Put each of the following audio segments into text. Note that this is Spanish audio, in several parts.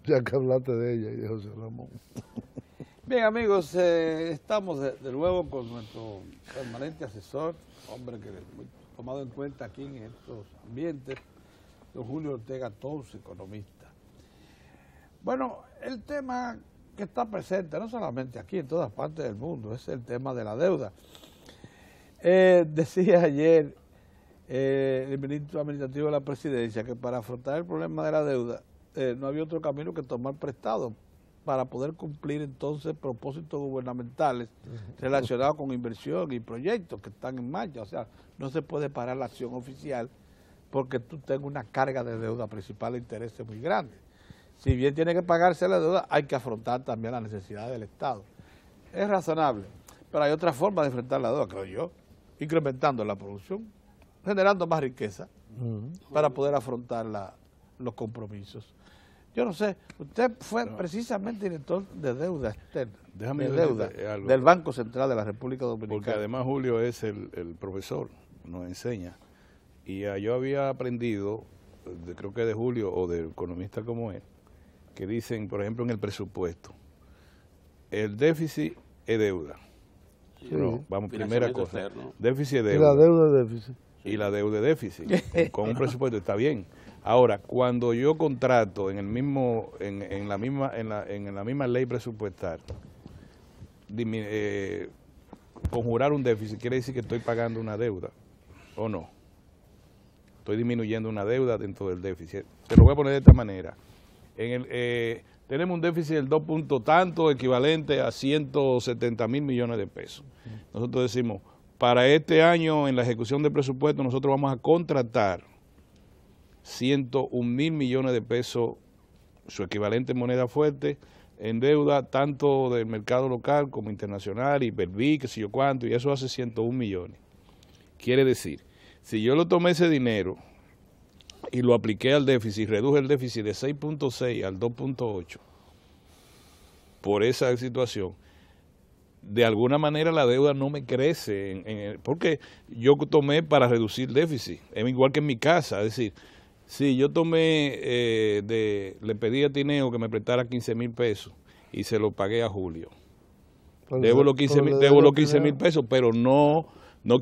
ya que hablaste de ella y de José Ramón. Bien, amigos, estamos de nuevo con nuestro permanente asesor, hombre que es muy tomado en cuenta aquí en estos ambientes, don Julio Ortega Tous, economista. Bueno, el tema que está presente, no solamente aquí, en todas partes del mundo, es el tema de la deuda. Decía ayer el ministro administrativo de la presidencia que para afrontar el problema de la deuda no había otro camino que tomar prestado para poder cumplir entonces propósitos gubernamentales relacionados con inversión y proyectos que están en marcha. O sea, no se puede parar la acción oficial porque tú tengas una carga de deuda principal de intereses muy grande. Si bien tiene que pagarse la deuda, hay que afrontar también la necesidad del Estado. Es razonable, pero hay otra forma de enfrentar la deuda, creo yo, incrementando la producción, generando más riqueza para poder afrontar los compromisos. Yo no sé, usted fue precisamente director de deuda externa, del Banco Central de la República Dominicana. Porque además Julio es el profesor, nos enseña. Y yo había aprendido, creo que de Julio o de economista como él, que dicen, por ejemplo, en el presupuesto, el déficit es deuda. Sí. No, vamos, primera cosa, déficit es deuda. Y la deuda es déficit. Y la deuda es déficit, con un presupuesto está bien. Ahora, cuando yo contrato en el mismo, en la misma ley presupuestal, conjurar un déficit quiere decir que estoy pagando una deuda, ¿o no? Estoy disminuyendo una deuda dentro del déficit. Te lo voy a poner de esta manera. Tenemos un déficit del 2 punto tanto, equivalente a 170.000 millones de pesos. Nosotros decimos, para este año en la ejecución del presupuesto nosotros vamos a contratar 101.000 millones de pesos, su equivalente en moneda fuerte, en deuda tanto del mercado local como internacional, y Belví, qué sé yo cuánto, y eso hace 101 millones. Quiere decir, si yo lo tomé ese dinero y lo apliqué al déficit, reduje el déficit de 6.6 al 2.8, por esa situación, de alguna manera la deuda no me crece, porque yo tomé para reducir déficit, es igual que en mi casa, es decir, si yo tomé, le pedí a Tineo que me prestara 15.000 pesos y se lo pagué a Julio. Debo los 15.000 pesos, pero no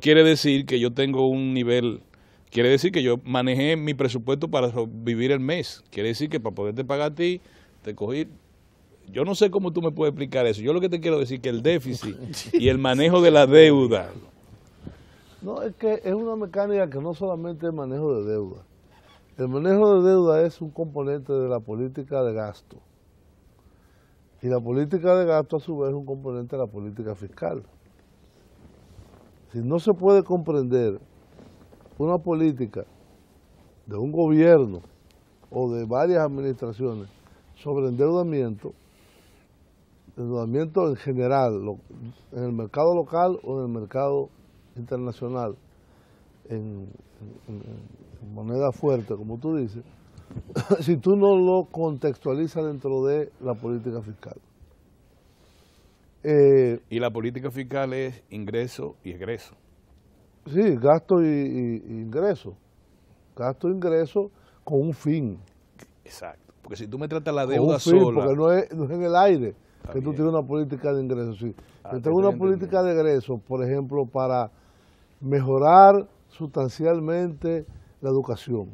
quiere decir que yo tengo un nivel, quiere decir que yo manejé mi presupuesto para vivir el mes. Quiere decir que para poderte pagar a ti, te cogí. Yo no sé cómo tú me puedes explicar eso. Yo lo que te quiero decir es que el déficit y el manejo de la deuda. No, es que es una mecánica que no solamente es manejo de deuda. El manejo de deuda es un componente de la política de gasto. Y la política de gasto, a su vez, es un componente de la política fiscal. Si no se puede comprender una política de un gobierno o de varias administraciones sobre endeudamiento en general, en el mercado local o en el mercado internacional, en moneda fuerte, como tú dices, si tú no lo contextualizas dentro de la política fiscal. Y la política fiscal es ingreso y egreso. Sí, gasto y ingreso. Gasto e ingreso con un fin. Exacto. Porque si tú me tratas la deuda sola. Porque no es en el aire que tú tienes una política de ingresos. Sí. Yo tengo una política de ingresos, por ejemplo, para mejorar sustancialmente la educación.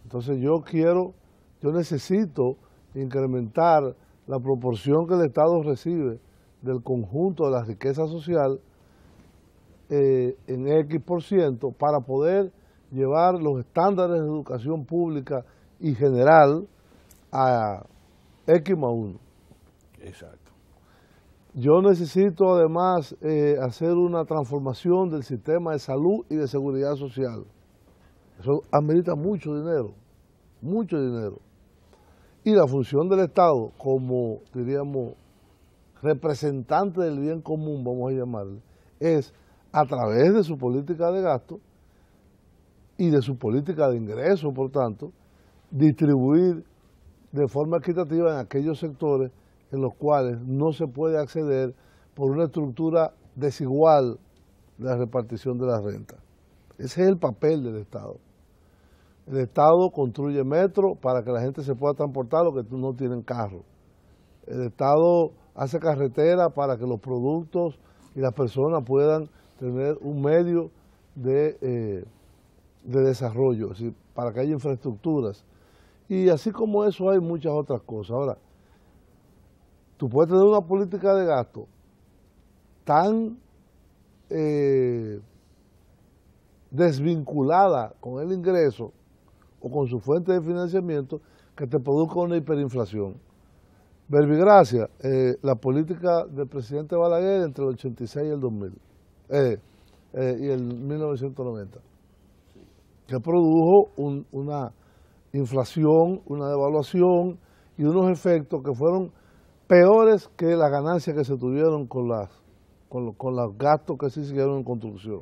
Entonces yo necesito incrementar la proporción que el Estado recibe del conjunto de la riqueza social en X% para poder llevar los estándares de educación pública y general a X+1. Exacto. Yo necesito además hacer una transformación del sistema de salud y de seguridad social. Eso amerita mucho dinero, mucho dinero. Y la función del Estado como, diríamos, representante del bien común, vamos a llamarle, es a través de su política de gasto y de su política de ingreso, por tanto, distribuir de forma equitativa en aquellos sectores en los cuales no se puede acceder por una estructura desigual de la repartición de la renta. Ese es el papel del Estado. El Estado construye metro para que la gente se pueda transportar los que no tienen carro. El Estado hace carretera para que los productos y las personas puedan tener un medio de desarrollo, es decir, para que haya infraestructuras. Y así como eso hay muchas otras cosas. Ahora, tú puedes tener una política de gasto tan desvinculada con el ingreso o con su fuente de financiamiento que te produzca una hiperinflación. Verbigracia, la política del presidente Balaguer entre el 86 y el 2000 y el 1990, que produjo una inflación, una devaluación y unos efectos que fueron peores que las ganancias que se tuvieron con los gastos que se hicieron en construcción,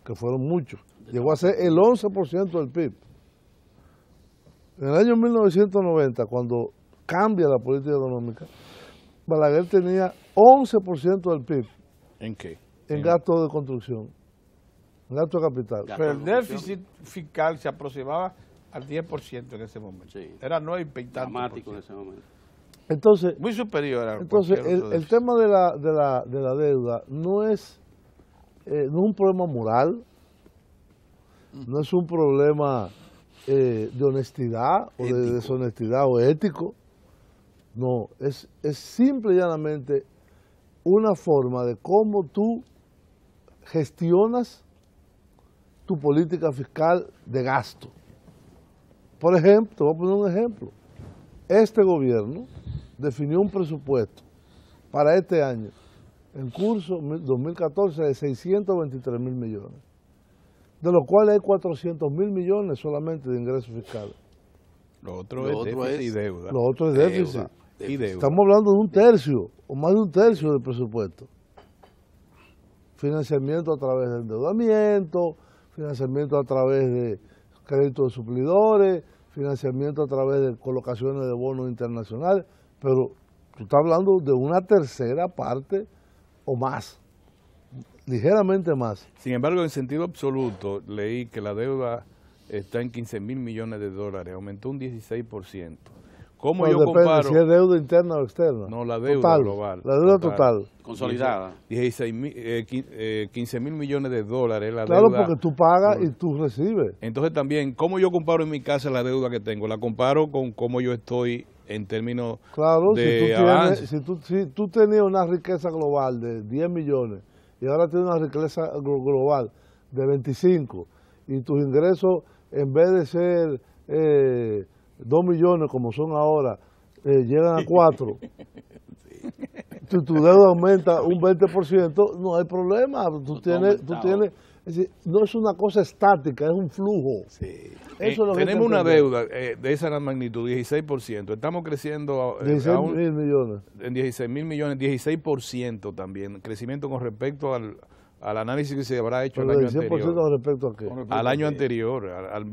que fueron muchos. Llegó a ser el 11% del PIB. En el año 1990, cuando cambia la política económica, Balaguer tenía 11% del PIB. ¿En qué? En gasto de construcción, en gasto de capital. Pero el déficit fiscal se aproximaba al 10% en ese momento. Sí. Era 9 y tanto. Dramático en ese momento. Entonces, Muy superior a entonces cualquier otro el tema de la deuda no es un problema moral, no es un problema de honestidad o de deshonestidad o ético. No, es simple y llanamente una forma de cómo tú gestionas tu política fiscal de gasto. Por ejemplo, te voy a poner un ejemplo. Este gobierno definió un presupuesto para este año, en curso 2014, de 623 mil millones, de los cuales hay 400 mil millones solamente de ingresos fiscales. Lo otro es déficit y deuda. Lo otro es déficit. Y deuda. Estamos hablando de un tercio, o más de un tercio del presupuesto. Financiamiento a través del endeudamiento, financiamiento a través de créditos de suplidores, financiamiento a través de colocaciones de bonos internacionales, pero tú estás hablando de una tercera parte o más, ligeramente más. Sin embargo, en sentido absoluto, leí que la deuda está en 15 mil millones de dólares, aumentó un 16%. ¿Cómo Bueno, yo depende comparo? si es deuda interna o externa. No, la deuda total, global. La deuda total. Consolidada. 15 mil millones de dólares. La Claro, deuda. porque tú pagas y tú recibes. Entonces también, ¿cómo yo comparo en mi casa la deuda que tengo? La comparo con cómo yo estoy en términos Claro, de avance. si tú tenías una riqueza global de 10 millones y ahora tienes una riqueza global de 25 y tus ingresos, en vez de ser 2 millones como son ahora, llegan a 4, tu deuda aumenta un 20%, no hay problema. Tú tienes, es decir, no es una cosa estática, es un flujo. Sí. Eso es lo que tenemos hay que una entender. deuda de esa magnitud, 16%. Estamos creciendo 16 mil millones. en 16 mil millones, 16% también. Crecimiento con respecto al análisis que se habrá hecho el Pero año 16% anterior. con respecto a qué. Al año anterior, al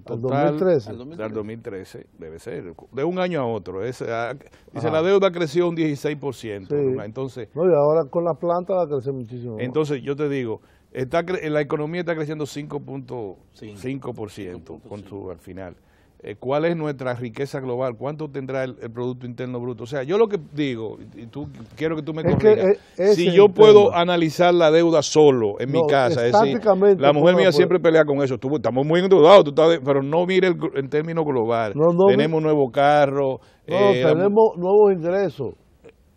total 2013. del 2013, debe ser, de un año a otro. Dice, la deuda creció un 16%. Sí. Entonces, No, y ahora con la planta va a crecer muchísimo más. entonces yo te digo, la economía está creciendo 5.5% con su al final. ¿Cuál es nuestra riqueza global? ¿Cuánto tendrá el Producto Interno Bruto? O sea, yo lo que digo, y tú quiero que tú me corrijas, si yo puedo analizar la deuda solo en mi casa, es decir, la mujer mía siempre pelea con eso, estamos muy endeudados, pero no mire en términos global. Tenemos nuevo carro. Tenemos nuevos ingresos.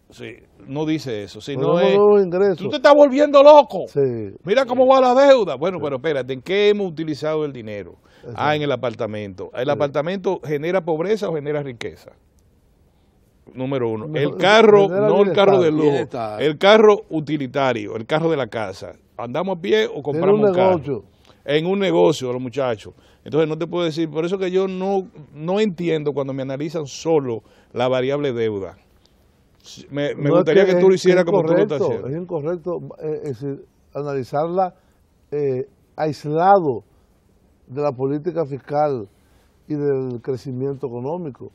Sí, no dice eso. Nuevos ingresos. Tú te estás volviendo loco. Sí. Mira cómo va la deuda. Bueno, pero espérate, ¿en qué hemos utilizado el dinero? Exacto. En el apartamento. ¿El apartamento genera pobreza o genera riqueza? Número uno. El carro, no el carro de lujo, el carro utilitario, el carro de la casa. ¿Andamos a pie o compramos un carro? En un negocio, los muchachos. Entonces no te puedo decir, por eso que yo no entiendo cuando me analizan solo la variable deuda. Me gustaría que tú lo hicieras como tú lo estás haciendo. Es incorrecto analizarla aislado de la política fiscal y del crecimiento económico.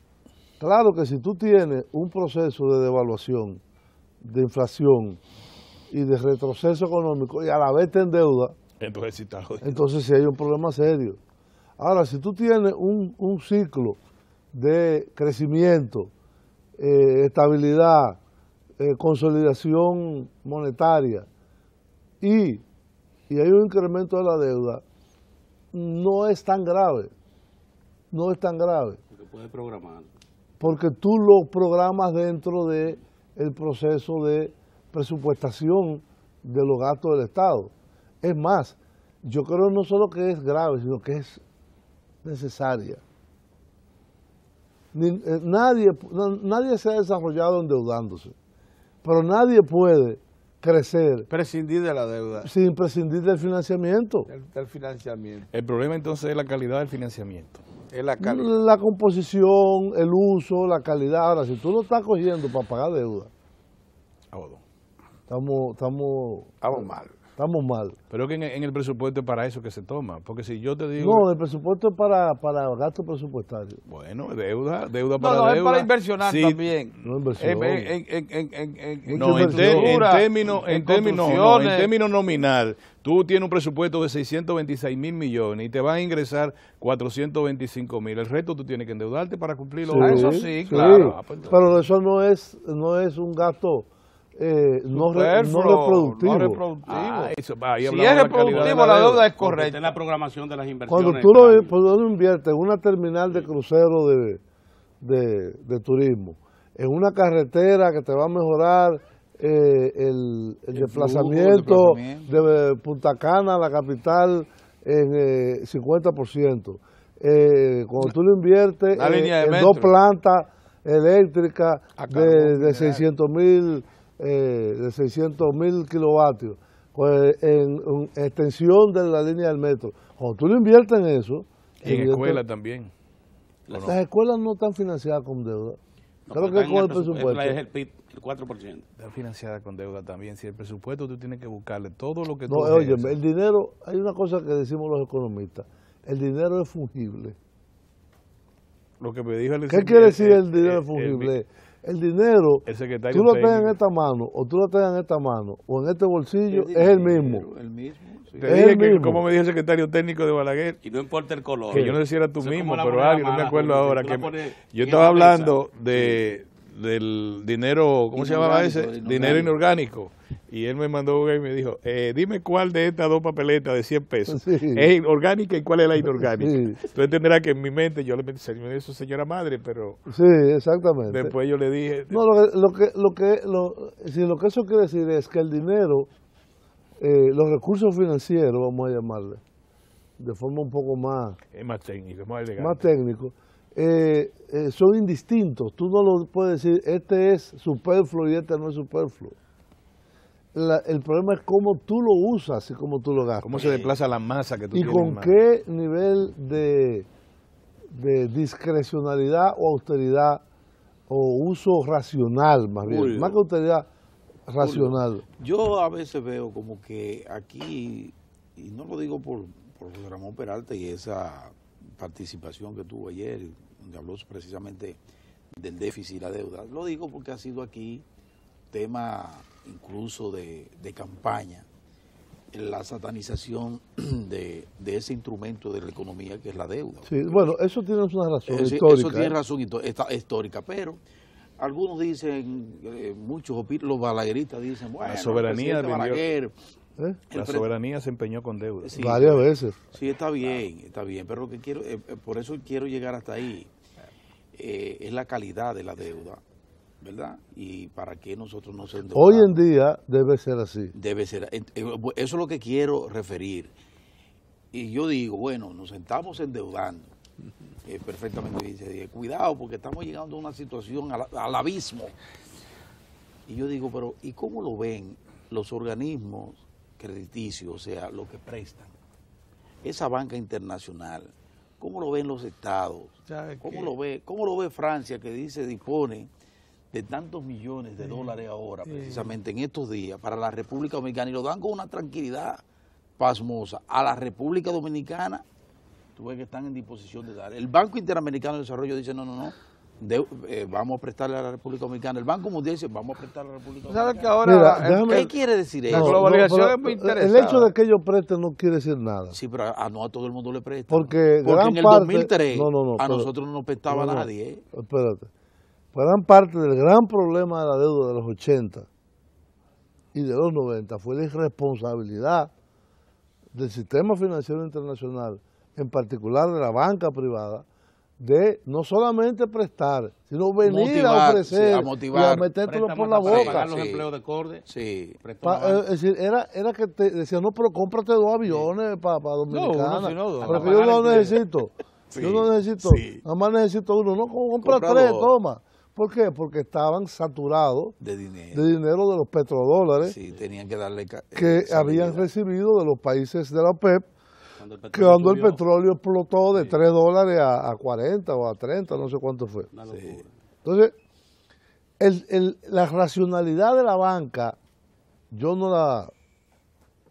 Claro que si tú tienes un proceso de devaluación, de inflación y de retroceso económico y a la vez te endeuda, entonces sí hay un problema serio. Ahora, si tú tienes un ciclo de crecimiento, estabilidad, consolidación monetaria y hay un incremento de la deuda, no es tan grave, no es tan grave. Porque puedes programar. Porque tú lo programas dentro del proceso de presupuestación de los gastos del Estado. Es más, yo creo no solo que es grave, sino que es necesaria. Nadie se ha desarrollado endeudándose, pero nadie puede crecer Prescindir de la deuda, sin prescindir del financiamiento. del financiamiento. El problema entonces es la calidad del financiamiento. Es la calidad. La composición, el uso, la calidad. Ahora, si tú lo estás cogiendo para pagar deuda, Vamos mal. estamos mal. Pero que en el presupuesto es para eso que se toma. Porque si yo te digo... No, el presupuesto es para gasto presupuestario. Bueno, deuda para No, deuda. es para inversionar Sí. también. No inversión. No, en construcciones. términos nominal, tú tienes un presupuesto de 626 mil millones y te van a ingresar 425 mil. El resto tú tienes que endeudarte para cumplirlo. Eso sí, claro. Pues entonces, Pero eso no es un gasto no reproductivo. No reproductivo. Ahí Si hablamos es de la calidad de reproductivo, la deuda es Esta correcta. es la programación de las Cuando inversiones. tú lo inviertes en una terminal de crucero de turismo, en una carretera que te va a mejorar el desplazamiento de Punta Cana a la capital en 50%. Cuando tú lo inviertes Una línea de en metro. 2 plantas eléctricas A carbón de mineral. 600.000 kilovatios, pues en extensión de la línea del metro. Cuando tú lo inviertes en eso, y en escuela también. las escuelas no están financiadas con deuda. No, Creo pero que está con en el presupuesto. Es el PIB, el 4%. Está financiada con deuda también. Si el presupuesto tú tienes que buscarle todo lo que tú No, oye, ejerces. el dinero, hay una cosa que decimos los economistas, el dinero es fungible. Lo que me dijo el ¿Qué quiere decir el dinero es fungible? El dinero, el secretario tú lo tengas en técnico. esta mano, o tú lo tengas en esta mano, o en este bolsillo, es el mismo. El mismo. Sí. Te es dije el que, mismo. como me dijo el secretario técnico de Balaguer, Y no importa el color. que yo no sé si era tú Eso es mismo, como la pero moneda alguien, no me mala, acuerdo Julio, ahora, tú que la pones yo en estaba la mesa. hablando del dinero, ¿cómo se llamaba ese? Inorgánico, Dinero inorgánico. Y él me mandó y me dijo, dime cuál de estas 2 papeletas de 100 pesos Sí. es orgánica y cuál es la inorgánica. Sí. Tú entenderás que en mi mente yo le metí eso, señora madre, pero Sí, exactamente. después yo le dije, No, lo que eso quiere decir es que el dinero, los recursos financieros, vamos a llamarle, de forma un poco más es más técnico, es más elegante. más técnico, son indistintos. Tú no lo puedes decir, este es superfluo y este no es superfluo. El problema es cómo tú lo usas y cómo tú lo gastas. ¿Cómo se desplaza la masa que tú Y tienes? con en mano? qué nivel de discrecionalidad o austeridad o uso racional, más bien. Julio. Más que austeridad, racional. Yo a veces veo como que aquí, y no lo digo por Ramón Peralta y esa participación que tuvo ayer, donde habló precisamente del déficit y la deuda, lo digo porque ha sido aquí tema incluso de campaña, la satanización de ese instrumento de la economía que es la deuda. Sí, bueno, eso tiene una razón Eso histórica. tiene razón histórica, pero algunos dicen, los balagueristas dicen, bueno, soberanía el presidente vendió- Balaguer, ¿Eh? La soberanía se empeñó con deuda. Sí, Varias veces. Sí, está bien, pero lo que quiero, por eso quiero llegar hasta ahí, es la calidad de la deuda, ¿verdad? Y para qué nosotros no se endeudamos. Hoy en día debe ser así. Debe ser, eso es lo que quiero referir. Y yo digo, bueno, nos estamos endeudando. Perfectamente dice, cuidado porque estamos llegando a una situación al abismo. Y yo digo, pero ¿y cómo lo ven los organismos crediticios, o sea, lo que prestan? Esa banca internacional, ¿cómo lo ven los estados? ¿Sabe ¿Cómo qué? lo ve Francia, que dispone de tantos millones de dólares ahora, precisamente en estos días, para la República Dominicana, y lo dan con una tranquilidad pasmosa a la República Dominicana? Tú ves que están en disposición de dar. El Banco Interamericano de Desarrollo dice, no, vamos a prestarle a la República Dominicana. El Banco Mundial dice, vamos a prestarle a la República ¿Sabes que Dominicana. ahora Mira, ¿Qué quiere decir la eso? globalización pero es muy el interesante? hecho de que ellos presten no quiere decir nada. Sí, pero no a todo el mundo le presta. Porque gran en el parte, 2003 no, a pero- nosotros no nos prestaba no, nadie. Espérate. Gran parte del gran problema de la deuda de los 80 y de los 90 fue la irresponsabilidad del sistema financiero internacional, en particular de la banca privada, de no solamente prestar, sino venir Motivar, a ofrecer sí, a motivar. y a metértelo por la Para boca. pagar los Sí. empleos de Corde. Sí. Es decir, era que te decían, no, pero cómprate 2 aviones para Dominicana. uno, sino dos. Pero que Para yo no pagar el necesito. Sí, Yo no necesito, sí. nada más necesito uno. No, compra Compra 3, dos. toma. ¿Por qué? Porque estaban saturados De dinero. de dinero de los petrodólares Sí, tenían que darle que salida. habían recibido de los países de la OPEP, Cuando el que petróleo cuando el subió, petróleo explotó de $3 a 40 o a 30, no sé cuánto fue. una locura. Entonces, la racionalidad de la banca, yo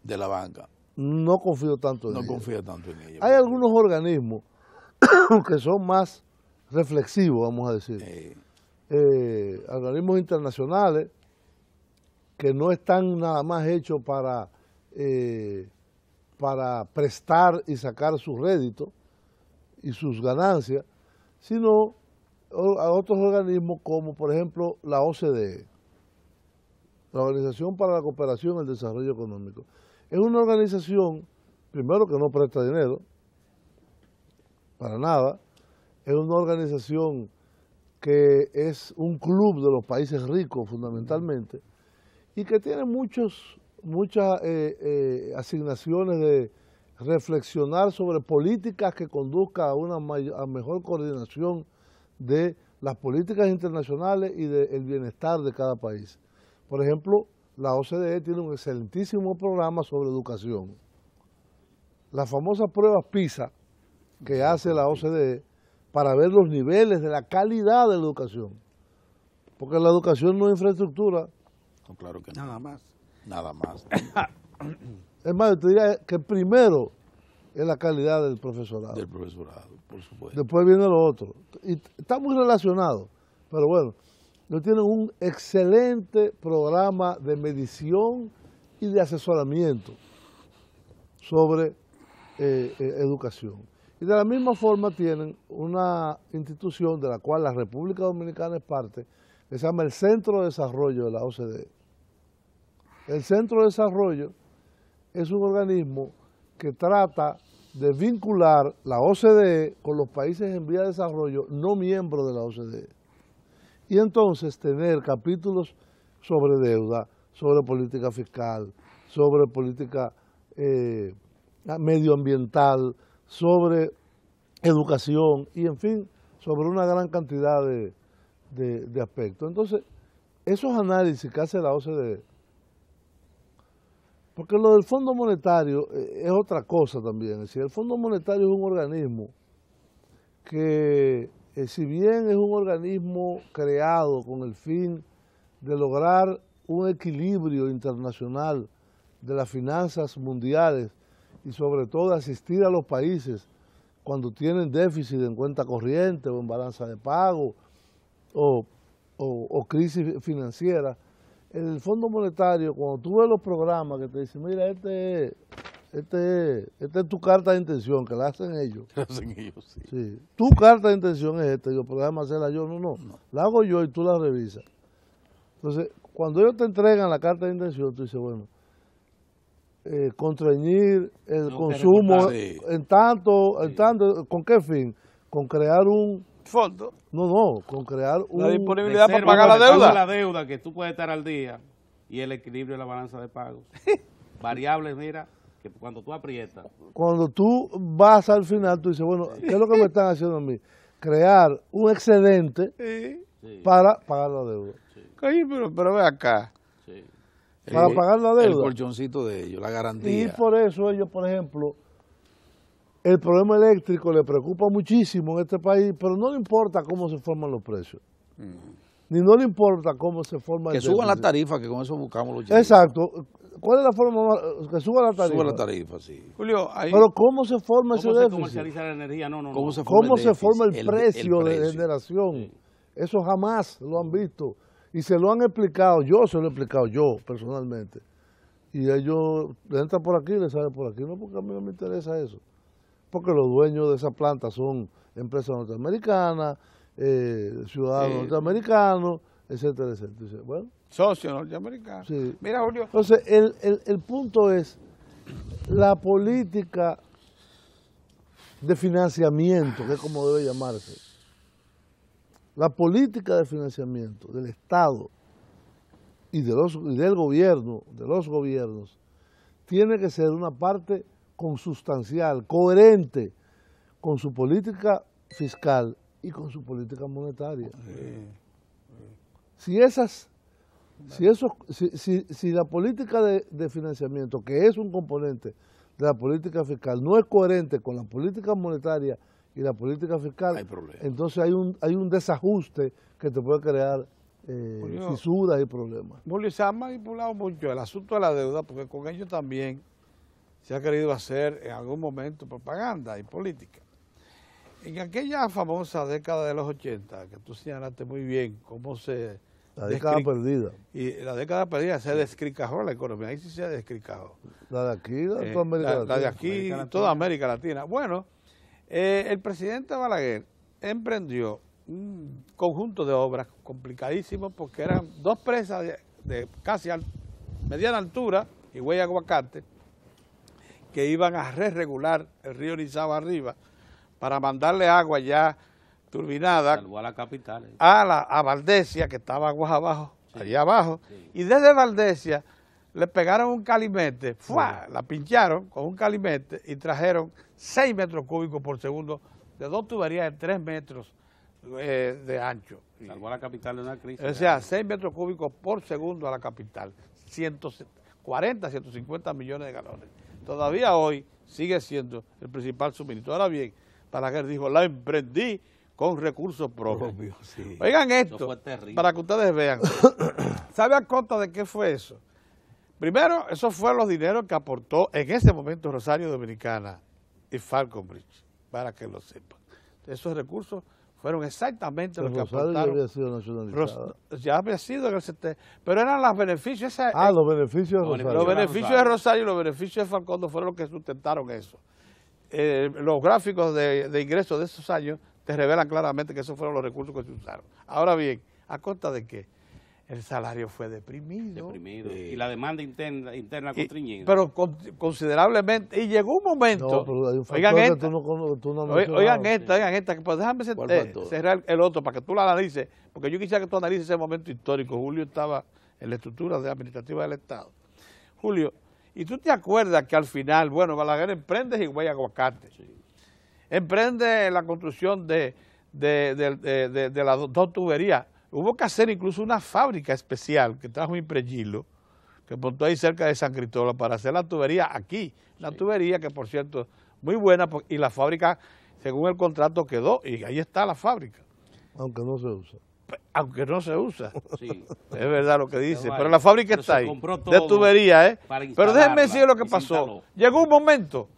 De la banca. no confío tanto en No ella. confía tanto en ella. Hay algunos organismos que son más reflexivos, vamos a decir. Organismos internacionales que no están nada más hechos para prestar y sacar sus réditos y sus ganancias, sino a otros organismos como, por ejemplo, la OCDE, la Organización para la Cooperación y el Desarrollo Económico. Es una organización, primero, que no presta dinero, para nada. Es una organización que es un club de los países ricos, fundamentalmente, y que tiene muchas asignaciones de reflexionar sobre políticas que conduzcan a una a mejor coordinación de las políticas internacionales y del bienestar de cada país. Por ejemplo, la OCDE tiene un excelentísimo programa sobre educación. Las famosas pruebas PISA que hace la OCDE para ver los niveles de la calidad de la educación. Porque la educación no es infraestructura. No, claro que no. Nada más. Nada más. Es más, yo te diría que primero es la calidad del profesorado. Del profesorado, por supuesto. Después viene lo otro. Y está muy relacionado. Pero bueno, ellos tienen un excelente programa de medición y de asesoramiento sobre educación. Y de la misma forma tienen una institución de la cual la República Dominicana es parte, que se llama el Centro de Desarrollo de la OCDE. El Centro de Desarrollo es un organismo que trata de vincular la OCDE con los países en vía de desarrollo no miembros de la OCDE. Y entonces tener capítulos sobre deuda, sobre política fiscal, sobre política medioambiental, sobre educación y, en fin, sobre una gran cantidad de aspectos. Entonces, esos análisis que hace la OCDE, porque lo del Fondo Monetario es otra cosa también. Es decir, el Fondo Monetario es un organismo que, si bien es un organismo creado con el fin de lograr un equilibrio internacional de las finanzas mundiales y sobre todo asistir a los países cuando tienen déficit en cuenta corriente o en balanza de pago o crisis financiera, el Fondo Monetario, cuando tú ves los programas que te dicen, mira, esta es tu carta de intención, que la hacen ellos. ¿Qué hacen ellos? Sí. Sí. Tu carta de intención es esta, yo, pero déjame hacerla yo. No. La hago yo y tú la revisas. Entonces, cuando ellos te entregan la carta de intención, tú dices, bueno, contrañir el No, consumo sí. en tanto, ¿con qué fin? Con crear Fondo. con crear La un... disponibilidad para Reserva pagar la para deuda. la deuda que tú puedes estar al día y el equilibrio de la balanza de pagos. Variables, mira, que cuando tú aprietas. Cuando tú vas al final, tú dices, bueno, ¿qué es lo que me están haciendo a mí? Crear un excedente Sí, para pagar la deuda. Oye, pero ve acá. sí. Para pagar la El deuda. colchoncito de ellos, la Y garantía. por eso ellos, por ejemplo, el problema eléctrico le preocupa muchísimo en este país, pero no le importa cómo se forman los precios. Ni no le importa cómo se forma Que el suban la déficit. tarifa, que con eso buscamos los chavos. Exacto. ¿Cuál es la forma más? Que suba la tarifa. Suba la tarifa, sí. Julio, ahí Pero ¿cómo se forma ese ¿Cómo se déficit? comercializa la energía? No. ¿Cómo se ¿Cómo se déficit? forma el precio de precio? generación Eso jamás lo han visto. Y se lo han explicado, yo se lo he explicado yo personalmente. Y ellos entran por aquí y les salen por aquí. No, porque a mí no me interesa eso. Porque los dueños de esa planta son empresas norteamericanas, ciudadanos norteamericanos, etcétera, etcétera. Dice, bueno, Socios norteamericanos. sí. Mira, Julio. Entonces, el punto es la política de financiamiento, que es como debe llamarse. La política de financiamiento del Estado y del gobierno, de los gobiernos, tiene que ser una parte consustancial, coherente con su política fiscal y con su política monetaria. Si la política de financiamiento, que es un componente de la política fiscal, no es coherente con la política monetaria y la política fiscal, Hay problema. entonces hay un desajuste que te puede crear fisuras y problemas. Julio, se ha manipulado mucho el asunto de la deuda porque con ellos también se ha querido hacer en algún momento propaganda y política. En aquella famosa década de los 80, que tú señalaste muy bien cómo se... La década perdida. Y la década perdida se descricajó la economía, ahí sí se descricajó. La de aquí, la de toda América Latina. La de aquí y toda América Latina. Bueno, el presidente Balaguer emprendió un conjunto de obras complicadísimas porque eran dos presas de casi mediana altura, Higüey y Aguacate, que iban a re-regular el río Nizaba arriba para mandarle agua ya turbinada Salvó a la capital. a Valdesia, que estaba aguas abajo, allá abajo, y desde Valdesia le pegaron un calimete, ¡fua! La pincharon con un calimete y trajeron 6 metros cúbicos por segundo de dos tuberías de 3 metros de ancho. Salvó a la capital de una crisis. O sea, 6 metros cúbicos por segundo a la capital, 140, 150 millones de galones. Todavía hoy sigue siendo el principal suministro. Ahora bien, Balaguer dijo, la emprendí con recursos propios. Sí. Oigan Eso esto, fue terrible. para que ustedes vean. ¿Sabe a costa de qué fue eso? Primero, esos fueron los dineros que aportó en ese momento Rosario Dominicana y Falconbridge, para que lo sepan. Esos recursos fueron exactamente los que Rosario ya aportaron. había sido nacionalizada. Ya había sido en el 70, pero eran los beneficios. Los beneficios de Rosario. Los beneficios de Rosario y los beneficios de Falcón fueron los que sustentaron eso. Los gráficos de ingresos de esos años te revelan claramente que esos fueron los recursos que se usaron. Ahora bien, ¿a costa de qué? El salario fue deprimido. Y la demanda interna constriñida. Pero considerablemente. Y llegó un momento. No, pero hay un factor oigan que esta, tú no has oigan mencionado. esta, pues déjame ¿Cuál factor? cerrar el otro para que tú la analices, porque yo quisiera que tú analices ese momento histórico. Julio estaba en la estructura administrativa del Estado. Julio, y tú te acuerdas que al final, bueno, Balaguer emprende Higüey y Aguacate. Sí. Emprende la construcción de las dos tuberías. Hubo que hacer incluso una fábrica especial que trajo Impregilo, que montó ahí cerca de San Cristóbal para hacer la tubería aquí. La tubería que, por cierto, muy buena, y la fábrica, según el contrato, quedó, y ahí está la fábrica. Aunque no se usa. Aunque no se usa. Sí. Es verdad lo que dice, Pero pero la fábrica está ahí, de tubería, ¿eh? Pero déjenme decir lo que pasó. Llegó un momento,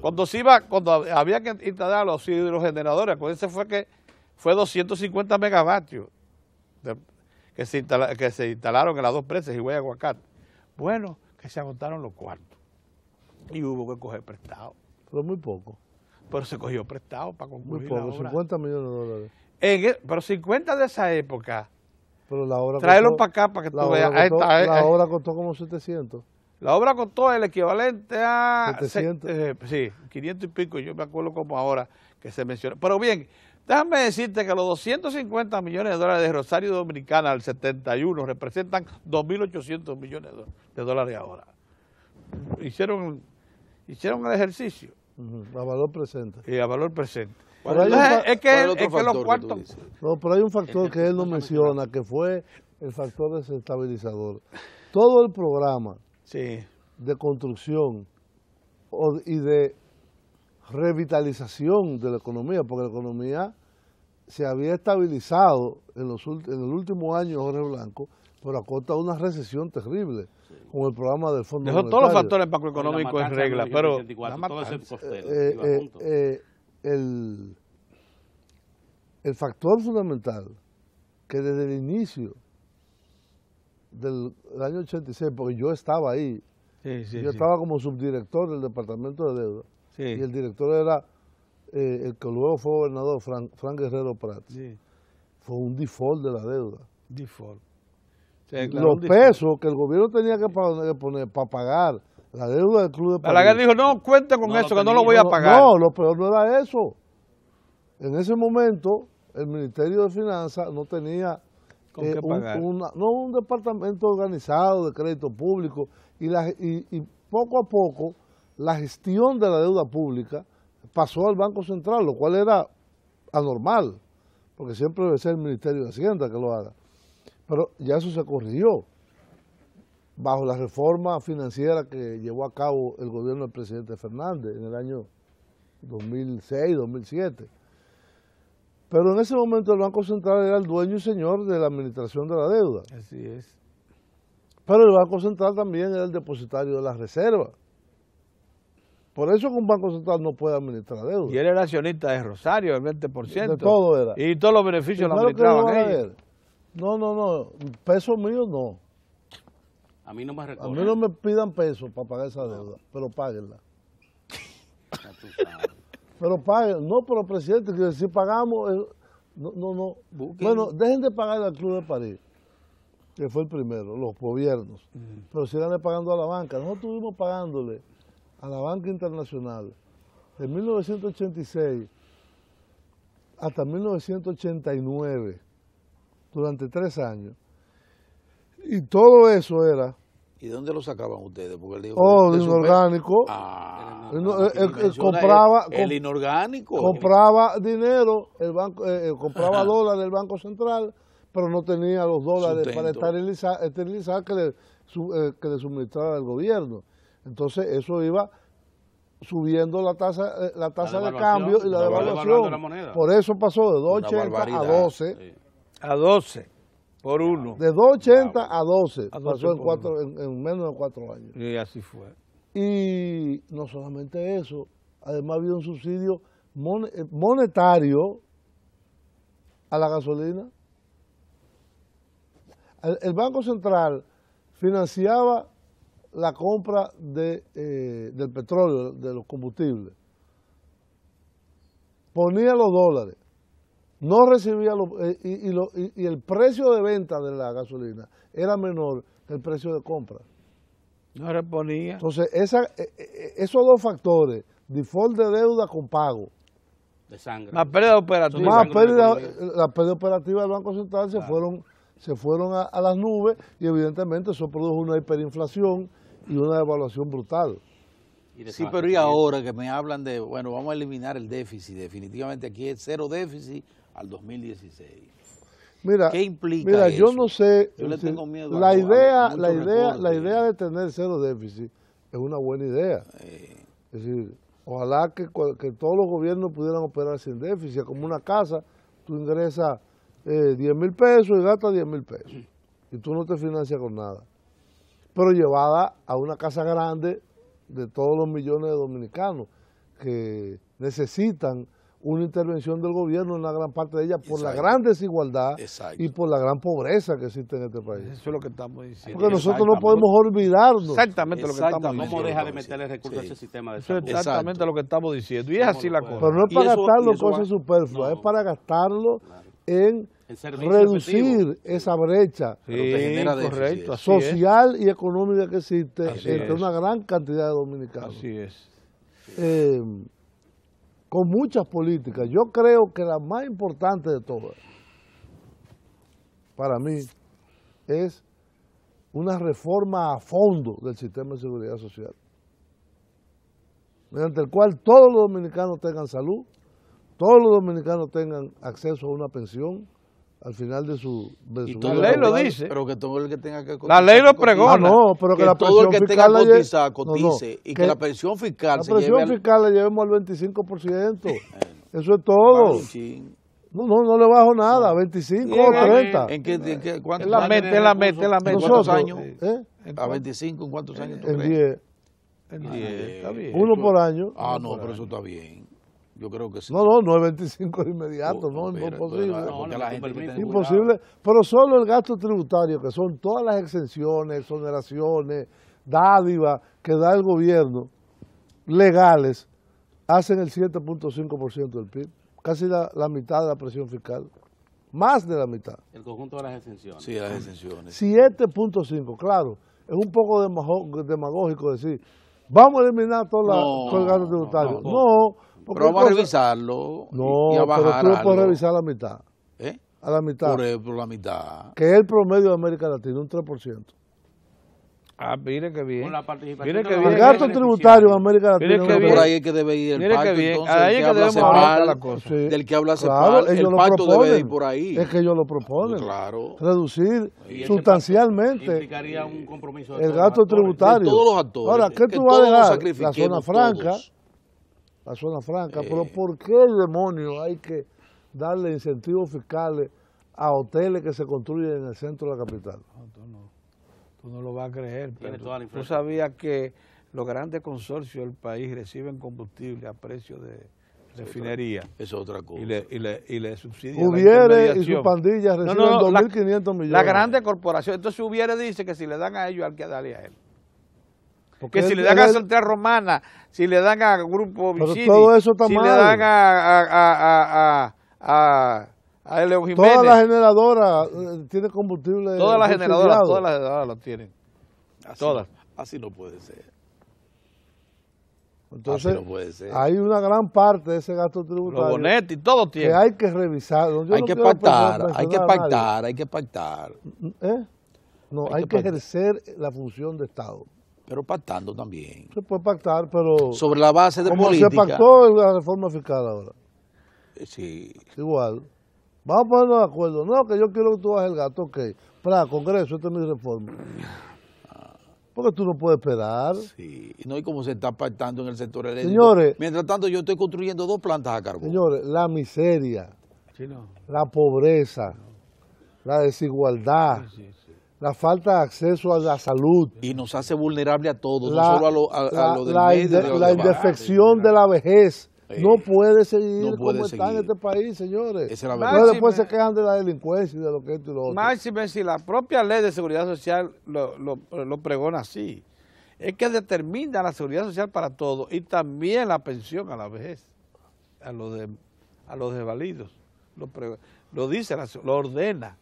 cuando había que instalar los hidrogeneradores, acuérdense fue 250 megavatios que se instalaron en las dos presas, Higüey y Aguacate. Bueno, que se agotaron los cuartos y hubo que coger prestado. Pero muy poco. Pero se cogió prestado para concluir Muy poco, la obra. 50 millones de dólares. Pero 50 de esa época, Pero la obra tráelo costó, para acá para que la tú obra veas. costó, la obra costó como 700. La obra costó el equivalente a 700. Sí, 500 y pico, yo me acuerdo como ahora que se menciona. Pero bien, déjame decirte que los 250 millones de dólares de Rosario Dominicana al 71 representan 2.800 millones de dólares ahora. Hicieron el ejercicio. A valor presente. Y a valor presente. Pero hay Es que los cuartos... No, pero hay un factor que él no menciona, que fue el factor desestabilizador. Todo el programa de construcción y de revitalización de la economía, porque la economía se había estabilizado en el último año de Jorge Blanco, pero a costa de una recesión terrible, con el programa del Fondo Dejó Monetario. todos los factores macroeconómicos en regla, pero el factor fundamental que desde el inicio del año 86, porque yo estaba ahí, yo estaba como subdirector del Departamento de Deuda, y el director era el que luego fue gobernador, Frank Guerrero Prats. Fue un default de la deuda. Default. Los pesos que el gobierno tenía que poner para pagar la deuda del Club de París. Balaguer dijo, no, cuente con eso, que no lo voy a pagar. No, lo peor no era eso. En ese momento, el Ministerio de Finanzas no tenía un departamento organizado de crédito público y poco a poco la gestión de la deuda pública pasó al Banco Central, lo cual era anormal, porque siempre debe ser el Ministerio de Hacienda que lo haga. Pero ya eso se corrigió bajo la reforma financiera que llevó a cabo el gobierno del presidente Fernández en el año 2006, 2007. Pero en ese momento el Banco Central era el dueño y señor de la administración de la deuda. Así es. Pero el Banco Central también era el depositario de las reservas. Por eso que un Banco Central no puede administrar deuda. Y él era accionista de Rosario, el 20%. De todo era. Y todos los beneficios lo administraban ellos. No, pesos míos no. A mí no me A recuerdo. mí no me pidan pesos para pagar esa deuda, pero páguenla. Pero paguen, no, pero presidente, que si pagamos, no. Bueno, dejen de pagar al Club de París, que fue el primero, los gobiernos, pero sigan pagando a la banca. Nosotros estuvimos pagándole a la banca internacional de 1986 hasta 1989, durante 3 años. Y todo eso era... ¿Y de dónde lo sacaban ustedes? Porque él dijo de inorgánico. Compraba el inorgánico. Compraba dinero, el banco compraba dólares del Banco Central, pero no tenía los dólares para esterilizar que le suministraba el gobierno. Entonces eso iba subiendo la tasa de cambio y la devaluación. Por eso pasó de 2.80 a 12. Sí. A 12 por uno. De 2.80 a 12 pasó en menos de 4 años. Y así fue. Y no solamente eso, además había un subsidio monetario a la gasolina. El Banco Central financiaba la compra del petróleo, de los combustibles. Ponía los dólares, no recibía y el precio de venta de la gasolina era menor que el precio de compra. No reponía. Entonces, esos dos factores, default de deuda con pago, de sangre, más pérdida operativa. la pérdida operativa del Banco Central se fueron a las nubes y evidentemente eso produjo una hiperinflación y una devaluación brutal. Sí, pero y ahora que me hablan de, bueno, vamos a eliminar el déficit, definitivamente aquí es 0 déficit al 2016. Mira, ¿qué implica eso? Yo no sé, yo le tengo miedo la idea de tener 0 déficit es una buena idea. Es decir, ojalá que todos los gobiernos pudieran operar sin déficit, como una casa, tú ingresas 10,000 pesos y gastas 10,000 pesos y tú no te financias con nada. Pero llevada a una casa grande de todos los millones de dominicanos que necesitan una intervención del gobierno en una gran parte de ellas por la gran desigualdad y por la gran pobreza que existe en este país. Eso es lo que estamos diciendo. Porque nosotros no podemos olvidarnos. Exactamente lo que estamos diciendo. ¿Cómo deja de meterle recursos a ese sistema de salud? Eso es exactamente lo que estamos diciendo. Y es así la cosa. Pero no es para gastarlo en cosas superfluas, es para gastarlo en reducir esa brecha social y económica que existe entre una gran cantidad de dominicanos. Así es. Con muchas políticas. Yo creo que la más importante de todas, para mí, es una reforma a fondo del sistema de seguridad social, mediante el cual todos los dominicanos tengan salud, todos los dominicanos tengan acceso a una pensión al final de su vida. La ley lo dice. Pero que todo el que tenga que cotizar. La ley lo pregona. Pero que la todo el que tenga que cotizar, cotice. No, y que la pensión fiscal la pensión fiscal la llevemos al 25%. Eso es todo. No le bajo nada, 25 o 30. ¿En qué cuántos la años? ¿Cuántos años? ¿A 25 en cuántos años tú en crees? 10. En 10, está bien. Uno por año. No, pero eso está bien. Yo creo que sí. No es 25 de inmediato, no es Pero, imposible. porque la gente tiene Imposible, pero solo el gasto tributario, que son todas las exenciones, exoneraciones, dádivas que da el gobierno, legales, hacen el 7.5% del PIB, casi la mitad de la presión fiscal, más de la mitad. El conjunto de las exenciones. Sí, las exenciones. 7.5, claro, es un poco demagógico decir, vamos a eliminar todo el gasto tributario. No, porque pero vamos a revisarlo y a pero bajar tú lo puedes algo. revisar a la mitad. ¿Eh? A la mitad. Por la mitad. Que es el promedio de América Latina, un 3%. Ah, mire qué bien. Con la participación Mire de que los bien. El gasto beneficiarios. tributario en América Latina Mire es qué un bien. Por ahí es que debe ir el Mire qué pacto, bien. entonces, Ahí el es que que habla debemos hablar CEPAL, la cosa. Sí. del que habla Claro, CEPAL, ellos el lo pacto debe proponen. ir por ahí. Es que ellos lo proponen. Claro. Reducir Y ese sustancialmente pacto implicaría un compromiso de el todos los gasto actores. tributario. De todos los actores. Ahora, ¿qué Que tú vas a todos nos dejar? La sacrifiquemos, zona franca. todos. La zona franca. Pero ¿por qué demonios hay que darle incentivos fiscales a hoteles que se construyen en el centro de la capital? Tú no lo vas a creer, Tiene pero toda la tú infraestructura. sabías que los grandes consorcios del país reciben combustible a precio de refinería Eso es otra cosa. y le subsidian la Hubiere y intermediación. sus pandillas reciben No, 2.500 millones. La grande corporación. Entonces Hubiere dice que si le dan a ellos, hay que darle a él. Porque Que si él- le dan a él- Central Romana, si le dan a Grupo Pero Vicini, todo eso está si le mal. dan a León Jiménez, Todas las generadoras tienen combustible todas las generadoras subsidiado. lo tienen. Así todas. no- así no puede ser. Entonces, así no puede ser. hay una gran parte de ese gasto Los tributario bonetes y todo que tienen. hay que revisar. Yo Hay no que quiero pactar, hay que mencionar a nadie. pactar, hay que pactar. ¿Eh? No, Hay hay que que pactar. ejercer la función de Estado. Pero pactando también. Se puede pactar, pero Sobre la base de como política. se pactó en la reforma fiscal ahora, Sí. igual. Vamos a ponernos de acuerdo. No, que yo quiero que tú bajes el gasto, ok. Para, Congreso, esta es mi reforma. Porque tú no puedes esperar. Sí, y no hay como se está pactando en el sector eléctrico. Señores. Mientras tanto, yo estoy construyendo 2 plantas a carbón. Señores, la miseria, Sí, no. la pobreza, la desigualdad, la falta de acceso a la salud, Y nos hace vulnerable a todos, la, no solo a lo del la medio. de lo la de abajo. indefección de la vejez. Sí. No puede seguir No puede como está en seguir. este país, señores. Esa es la Entonces verdad. después se quejan de la delincuencia y de lo que esto y lo otro. Máxime si la propia ley de seguridad social lo pregona así. Es que determina la seguridad social para todos y también la pensión a la vejez, a los desvalidos. Lo dice, lo ordena.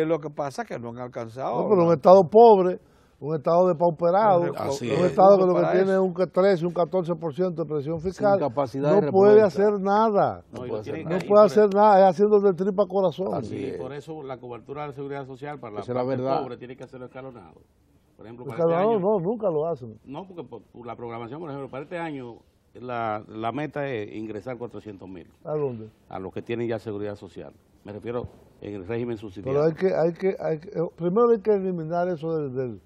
Lo que pasa es que no han alcanzado. No, pero un Estado pobre, un Estado depauperado, Así un es. Estado que lo que Para tiene eso. un 13, un 14% de presión fiscal, capacidad de no puede respuesta. hacer nada. No, y puede hacer tienen- No y puede por- hacer nada, es haciendo de tripa corazón. Así Y es. por eso la cobertura de la seguridad social para la Esa es la parte verdad. pobre tiene que hacerlo escalonado. Por ejemplo, Porque para este no, año, no, nunca lo hacen. no, porque por la programación, por ejemplo, para este año la meta es ingresar 400.000 ¿A dónde? a los que tienen ya seguridad social. Me refiero en el régimen Pero subsidiado. primero hay que eliminar eso del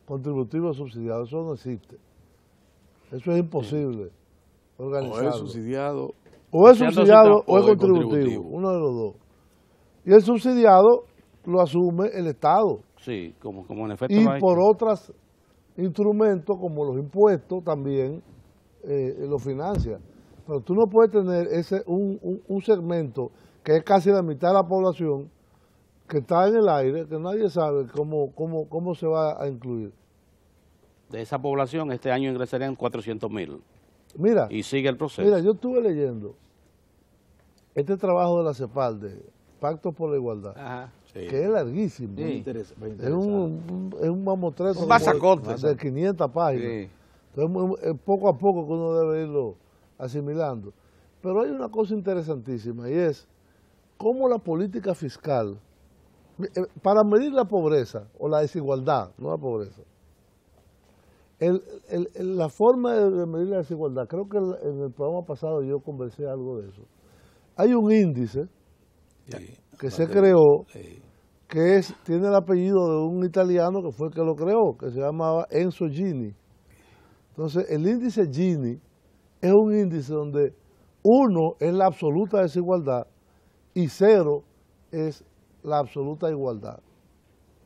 contributivo subsidiado, eso no existe. Eso es imposible O organizarlo. es subsidiado. O es Sean subsidiado 200 o es o es contributivo, contributivo. uno de los dos. Y el subsidiado lo asume el Estado. Sí, como en efecto Y lo hay. por otros instrumentos como los impuestos también lo financia. Pero tú no puedes tener un segmento que es casi la mitad de la población que está en el aire, que nadie sabe cómo se va a incluir. De esa población, este año ingresarían 400.000 Mira, y sigue el proceso. mira, yo estuve leyendo este trabajo de la CEPAL, de Pacto por la Igualdad, Ajá. Sí. que es larguísimo. Sí. Muy Es un mamotreto Un como masacote. de 500 páginas. Sí. Entonces, poco a poco que uno debe irlo asimilando. Pero hay una cosa interesantísima y es cómo la política fiscal, para medir la pobreza o la desigualdad, no la pobreza, la forma de medir la desigualdad, creo que en el programa pasado yo conversé algo de eso. Hay un índice Sí. que se creó Sí. que tiene el apellido de un italiano que fue el que lo creó, que se llamaba Enzo Gini. Entonces, el índice Gini es un índice donde 1 es la absoluta desigualdad y 0 es la absoluta igualdad,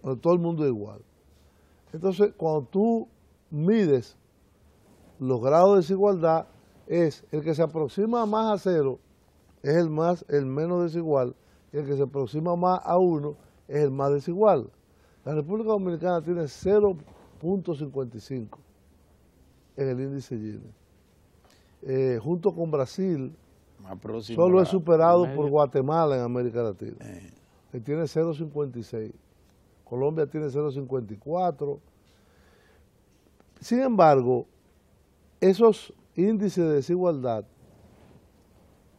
donde todo el mundo es igual. Entonces, cuando tú mides los grados de desigualdad, es el que se aproxima más a 0 es el menos desigual, y el que se aproxima más a 1 es el más desigual. La República Dominicana tiene 0.55 en el índice Gini. Junto con Brasil, solo es superado por Guatemala en América Latina, que tiene 0.56. Colombia tiene 0.54. Sin embargo, esos índices de desigualdad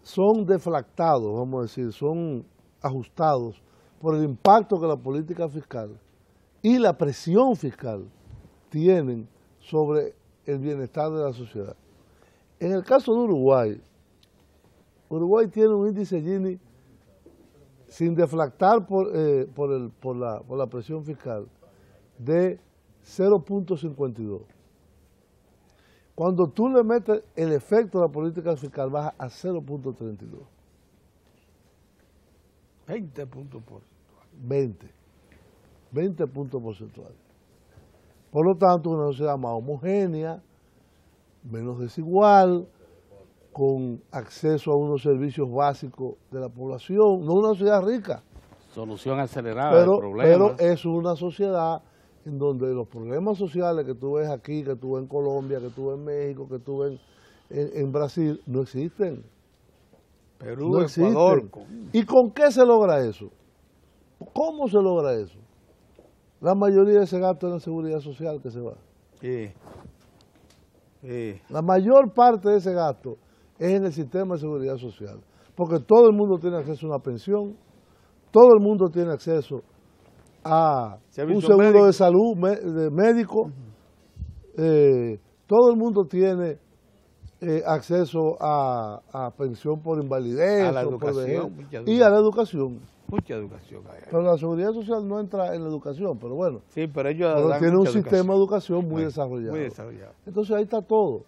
son deflactados, vamos a decir, son ajustados por el impacto que la política fiscal y la presión fiscal tienen sobre el bienestar de la sociedad. En el caso de Uruguay, Uruguay tiene un índice Gini sin deflactar por la presión fiscal de 0.52. Cuando tú le metes el efecto de la política fiscal, baja a 0.32. 20 puntos porcentuales. 20 puntos porcentuales. Por lo tanto, una sociedad más homogénea, menos desigual, con acceso a unos servicios básicos de la población, no una sociedad rica. Solución acelerada del problema. Pero es una sociedad en donde los problemas sociales que tú ves aquí, que tú ves en Colombia, que tú ves en México, que tú ves en Brasil, no existen. Perú, no Ecuador. Existen. ¿Y con qué se logra eso? ¿Cómo se logra eso? La mayoría de ese gasto es en la seguridad social que se va. Sí. Sí. La mayor parte de ese gasto es en el sistema de seguridad social, porque todo el mundo tiene acceso a una pensión, todo el mundo tiene acceso a un seguro de salud de médico, todo el mundo tiene acceso a pensión por invalidez, a la por educación, vejez, y a la educación. Mucha educación hay. Pero la seguridad social no entra en la educación, pero bueno, Sí, pero ellos dan tiene un mucha sistema de educación. educación muy desarrollado. Muy desarrollado. Entonces ahí está todo,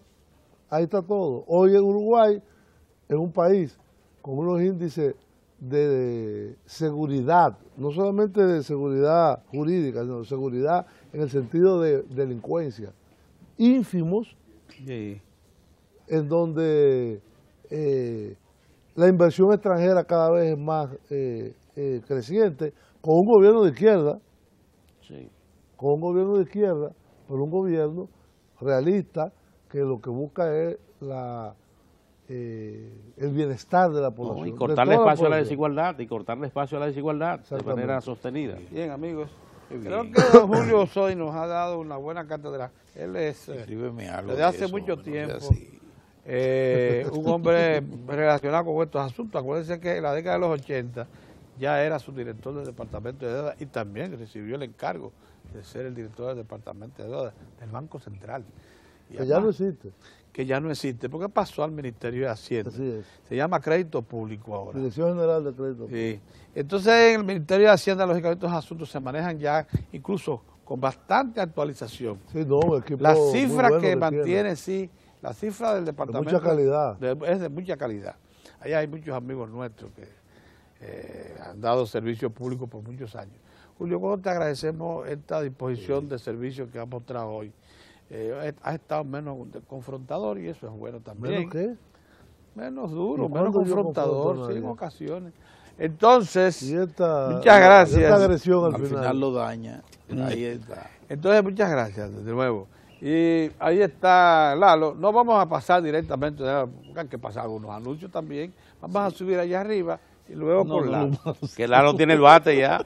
ahí está todo. Hoy en Uruguay es un país con unos índices de seguridad, no solamente de seguridad jurídica, sino de seguridad en el sentido de delincuencia, ínfimos, Sí. en donde la inversión extranjera cada vez es más creciente, con un gobierno de izquierda, Sí. con un gobierno de izquierda, pero un gobierno realista que lo que busca es el bienestar de la población. Y cortarle espacio a la población. desigualdad, y cortarle espacio a la desigualdad de manera sostenida. Bien, amigos. Qué Creo bien. que don Julio Osoy nos ha dado una buena cátedra. Él es, Escríbeme algo desde de hace eso, mucho no sea tiempo, así. un hombre relacionado con estos asuntos. Acuérdense que en la década de los 80 ya era subdirector del Departamento de Deuda y también recibió el encargo de ser el director del Departamento de Deuda del Banco Central. Y Que ya no además, existe. que ya no existe, porque pasó al Ministerio de Hacienda. Así es. Se llama Crédito Público ahora. Dirección General de Crédito. Sí. Entonces en el Ministerio de Hacienda, lógicamente, estos asuntos se manejan ya incluso con bastante actualización. Sí, no, un equipo La muy cifra bueno que tiene. mantiene, sí, la cifra del departamento... mucha calidad. Es de mucha calidad. Allá hay muchos amigos nuestros que han dado servicio público por muchos años. Julio, ¿cómo te agradecemos esta disposición de servicio que has mostrado hoy? Has estado menos confrontador y eso es bueno también. ¿Menos qué? Menos duro, ¿Y menos cuándo yo confrontador, confronto a sí, en nadie? ocasiones. Entonces, Y esta, muchas gracias. Esta agresión Al al final final. lo daña. Ahí está. Entonces, muchas gracias, de nuevo. Y ahí está Lalo. No vamos a pasar directamente, hay que pasar algunos anuncios también. Vamos a subir allá arriba y luego por Lalo. Que Lalo tiene el bate ya.